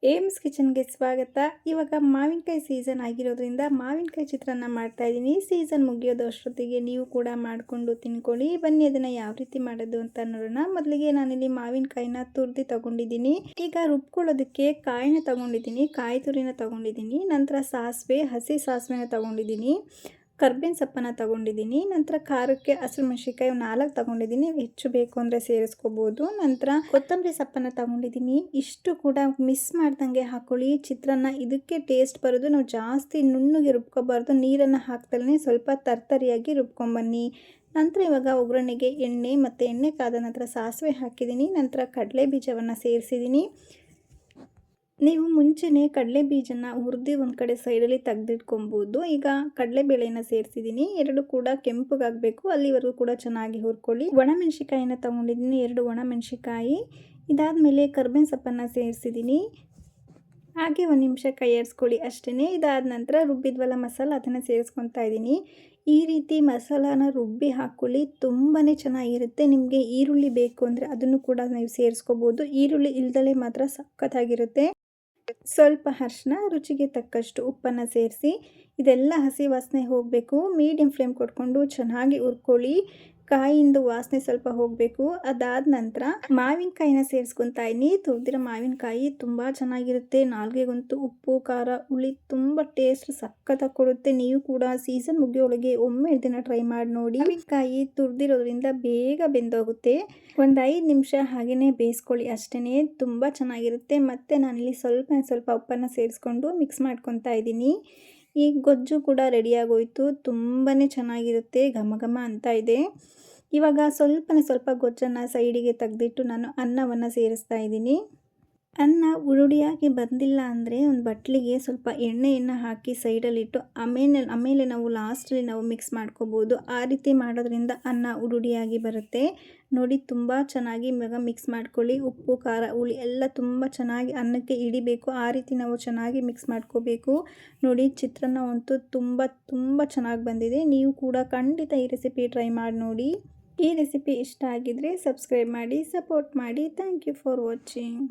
AIIMS ಕಿಚನ್ಗೆ ಸ್ವಾಗತ. ಇವಾಗ ಮಾವಿನಕಾಯಿ ಸೀಸನ್ ಆಗಿರೋದ್ರಿಂದ ಮಾವಿನಕಾಯಿ ಚಿತ್ರಾನ್ನ ಮಾಡ್ತಾ ಇದ್ದೀನಿ. ಸೀಸನ್ ಮುಗಿಯೋದಷ್ಟೊತ್ತಿಗೆ ನೀವು ಕೂಡ ಮಾಡಿಕೊಂಡು ತಿನ್ಕೊಳ್ಳಿ. ಬನ್ನಿ ಅದನ್ನು ಯಾವ ರೀತಿ ಮಾಡೋದು ಅಂತ ನೋಡೋಣ. ಮೊದಲಿಗೆ ನಾನಿಲ್ಲಿ ಮಾವಿನಕಾಯಿನ ತುರಿದು ತಗೊಂಡಿದ್ದೀನಿ. ಈಗ ರುಬ್ಕೊಳ್ಳೋದಕ್ಕೆ ಕಾಯಿನ ತಗೊಂಡಿದ್ದೀನಿ, ಕಾಯಿ ತುರಿನ ತಗೊಂಡಿದ್ದೀನಿ. ನಂತರ ಸಾಸಿವೆ, ಹಸಿ ಸಾಸಿವೆನ ತಗೊಂಡಿದ್ದೀನಿ, ಕರ್ಬೇವಿನ ಸೊಪ್ಪನ್ನು ತಗೊಂಡಿದ್ದೀನಿ. ನಂತರ ಖಾರಕ್ಕೆ ಹಸಿಮೆಣಸಿನ್ಕಾಯಿ 4 ತಗೊಂಡಿದ್ದೀನಿ, ಹೆಚ್ಚು ಬೇಕು ಅಂದರೆ ಸೇರಿಸ್ಕೋಬೋದು. ನಂತರ ಕೊತ್ತಂಬರಿ ಸೊಪ್ಪನ್ನು ತಗೊಂಡಿದ್ದೀನಿ. ಇಷ್ಟು ಕೂಡ ಮಿಸ್ ಮಾಡ್ದಂಗೆ ಹಾಕ್ಕೊಳ್ಳಿ. ಚಿತ್ರಾನ್ನ ಇದಕ್ಕೆ ಟೇಸ್ಟ್ ಬರೋದು. ನಾವು ಜಾಸ್ತಿ ನುಣ್ಣಗೆ ರುಬ್ಕೋಬಾರ್ದು, ನೀರನ್ನು ಹಾಕ್ದಲೇ ಸ್ವಲ್ಪ ತರ್ತರಿಯಾಗಿ ರುಬ್ಕೊಂಬನ್ನಿ. ನಂತರ ಇವಾಗ ಒಗ್ಗರಣೆಗೆ ಎಣ್ಣೆ ಮತ್ತು ಎಣ್ಣೆ ಕಾದ ನಂತರ ಸಾಸಿವೆ ಹಾಕಿದ್ದೀನಿ. ನಂತರ ಕಡಲೆ ಬೀಜವನ್ನು ಸೇರಿಸಿದ್ದೀನಿ. ನೀವು ಮುಂಚೆನೇ ಕಡಲೆ ಬೀಜನ ಹುರಿದು ಒಂದು ಕಡೆ ಸೈಡಲ್ಲಿ ತೆಗೆದಿಟ್ಕೊಬೋದು. ಈಗ ಕಡಲೆಬೇಳೆನ ಸೇರಿಸಿದ್ದೀನಿ. 2 ಕೂಡ ಕೆಂಪಗಾಗಬೇಕು, ಅಲ್ಲಿವರೆಗೂ ಕೂಡ ಚೆನ್ನಾಗಿ ಹುರ್ಕೊಳ್ಳಿ. ಒಣಮೆಣಸಿಕಾಯಿನ ತೊಗೊಂಡಿದ್ದೀನಿ, 2 ಒಣಮೆಣಸಿಕಾಯಿ. ಇದಾದಮೇಲೆ ಕರ್ಬೇವಿನ ಸೊಪ್ಪನ್ನು ಸೇರಿಸಿದ್ದೀನಿ. ಹಾಗೆ 1 ನಿಮಿಷ ಕೈ ಆಡಿಸ್ಕೊಳ್ಳಿ ಅಷ್ಟೇ. ಇದಾದ ನಂತರ ರುಬ್ಬಿದ್ವಲ್ಲ ಮಸಾಲ, ಅದನ್ನು ಸೇರಿಸ್ಕೊತಾ ಇದ್ದೀನಿ. ಈ ರೀತಿ ಮಸಾಲಾನ ರುಬ್ಬಿ ಹಾಕ್ಕೊಳ್ಳಿ, ತುಂಬಾ ಚೆನ್ನಾಗಿರುತ್ತೆ. ನಿಮಗೆ ಈರುಳ್ಳಿ ಬೇಕು ಅಂದರೆ ಅದನ್ನು ಕೂಡ ನೀವು ಸೇರಿಸ್ಕೋಬೋದು. ಈರುಳ್ಳಿ ಇಲ್ದಲೇ ಮಾತ್ರ ಸಖತ್ತಾಗಿರುತ್ತೆ. ಸ್ವಲ್ಪ ಅರಿಶಿನ, ರುಚಿಗೆ ತಕ್ಕಷ್ಟು ಉಪ್ಪನ್ನು ಸೇರಿಸಿ ಇದೆಲ್ಲ ಹಸಿ ವಾಸನೆ ಹೋಗಬೇಕು. ಮೀಡಿಯಮ್ ಫ್ಲೇಮ್ ಕೊಟ್ಕೊಂಡು ಚೆನ್ನಾಗಿ ಹುರ್ಕೊಳ್ಳಿ. ಕಾಯಿಂದ ವಾಸನೆ ಸ್ವಲ್ಪ ಹೋಗಬೇಕು. ಅದಾದ ನಂತರ ಮಾವಿನಕಾಯಿನ ಸೇರಿಸ್ಕೊತಾ ಇದ್ದೀನಿ. ತುರಿದಿರೋ ಮಾವಿನಕಾಯಿ ತುಂಬ ಚೆನ್ನಾಗಿರುತ್ತೆ. ನಾಲ್ಗೆಗಂತೂ ಉಪ್ಪು ಖಾರ ಹುಳಿ ತುಂಬ ಟೇಸ್ಟ್ ಸಖತ್ತಾಗಿ ಕೊಡುತ್ತೆ. ನೀವು ಕೂಡ ಸೀಸನ್ ಮುಗಿಯೋಳಗೆ ಒಮ್ಮೆ ಇದನ್ನು ಟ್ರೈ ಮಾಡಿ ನೋಡಿ. ಮಾವಿನಕಾಯಿ ತುರಿದಿರೋದ್ರಿಂದ ಬೇಗ ಬೆಂದೋಗುತ್ತೆ. ಒಂದು 5 ನಿಮಿಷ ಹಾಗೆಯೇ ಬೇಯಿಸ್ಕೊಳ್ಳಿ ಅಷ್ಟೇ, ತುಂಬ ಚೆನ್ನಾಗಿರುತ್ತೆ. ಮತ್ತು ನಾನಿಲ್ಲಿ ಸ್ವಲ್ಪ ಉಪ್ಪನ್ನು ಸೇರಿಸ್ಕೊಂಡು ಮಿಕ್ಸ್ ಮಾಡ್ಕೊತಾ ಇದ್ದೀನಿ. ಈ ಗೊಜ್ಜು ಕೂಡ ರೆಡಿಯಾಗೋಯಿತು. ತುಂಬಾ ಚೆನ್ನಾಗಿರುತ್ತೆ, ಘಮ ಘಮ ಅಂತ ಇದೆ. ಇವಾಗ ಸ್ವಲ್ಪ ಗೊಜ್ಜನ್ನು ಸೈಡಿಗೆ ತೆಗೆದಿಟ್ಟು ನಾನು ಅನ್ನವನ್ನು ಸೇರಿಸ್ತಾ ಇದ್ದೀನಿ. ಅನ್ನ ಉರುಡಿಯಾಗಿ ಬಂದಿಲ್ಲ ಅಂದರೆ ಒಂದು ಬಟ್ಲಿಗೆ ಸ್ವಲ್ಪ ಎಣ್ಣೆಯನ್ನು ಹಾಕಿ ಸೈಡಲ್ಲಿಟ್ಟು ಆಮೇಲೆ ನಾವು ಲಾಸ್ಟಲ್ಲಿ ನಾವು ಮಿಕ್ಸ್ ಮಾಡ್ಕೋಬೋದು. ಆ ರೀತಿ ಮಾಡೋದ್ರಿಂದ ಅನ್ನ ಉರುಡಿಯಾಗಿ ಬರುತ್ತೆ. ನೋಡಿ, ತುಂಬ ಚೆನ್ನಾಗಿ ಇವಾಗ ಮಿಕ್ಸ್ ಮಾಡ್ಕೊಳ್ಳಿ. ಉಪ್ಪು ಖಾರ ಹುಳಿ ಎಲ್ಲ ತುಂಬ ಚೆನ್ನಾಗಿ ಅನ್ನಕ್ಕೆ ಹಿಡಿಬೇಕು. ಆ ರೀತಿ ನಾವು ಚೆನ್ನಾಗಿ ಮಿಕ್ಸ್ ಮಾಡ್ಕೋಬೇಕು. ನೋಡಿ, ಚಿತ್ರಾನ್ನ ಅಂತೂ ತುಂಬ ಚೆನ್ನಾಗಿ ಬಂದಿದೆ. ನೀವು ಕೂಡ ಖಂಡಿತ ಈ ರೆಸಿಪಿ ಟ್ರೈ ಮಾಡಿ ನೋಡಿ. ಈ ರೆಸಿಪಿ ಇಷ್ಟ ಆಗಿದ್ರೆ ಸಬ್ಸ್ಕ್ರೈಬ್ ಮಾಡಿ, ಸಪೋರ್ಟ್ ಮಾಡಿ. Thank you for watching.